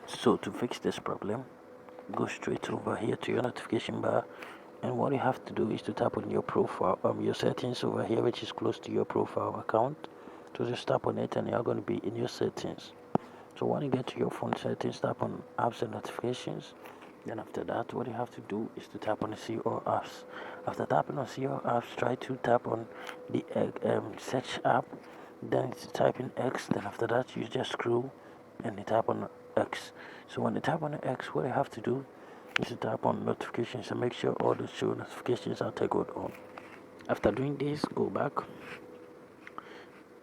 So to fix this problem, go straight over here to your notification bar, and what you have to do is to tap on your profile, your settings over here, which is close to your profile account. So just tap on it, and you're going to be in your settings. So when you get to your phone settings, tap on apps and notifications. Then after that, what you have to do is to tap on see all apps. After tapping on see all apps, try to tap on the search app. Then type in X. Then after that, you just scroll and you tap on X. So when you tap on X, what you have to do is to tap on notifications and make sure all the show notifications are toggled on. After doing this, go back.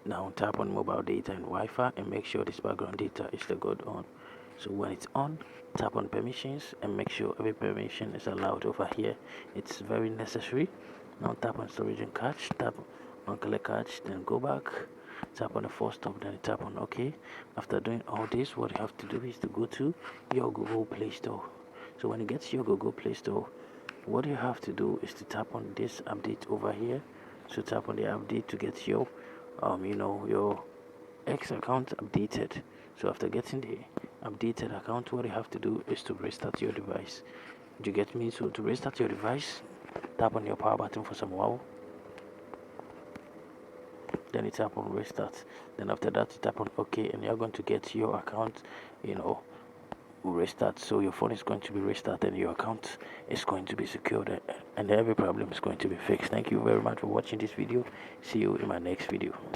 Now tap on mobile data and Wi-Fi and make sure this background data is toggled on. So when it's on, tap on permissions and make sure every permission is allowed over here. It's very necessary. Now tap on storage and cache, tap on collect cache, then go back, tap on the force stop, then tap on OK. After doing all this, what you have to do is to go to your Google Play Store. So when you get to your Google Play Store, what you have to do is to tap on this update over here. So tap on the update to get your your X account updated. So after getting the updated account, what you have to do is to restart your device. Do you get me? So to restart your device, tap on your power button for some while. Then you tap on restart. Then after that, you tap on OK, and you're going to get your account, restart. So your phone is going to be restarted, and your account is going to be secured, and every problem is going to be fixed. Thank you very much for watching this video. See you in my next video.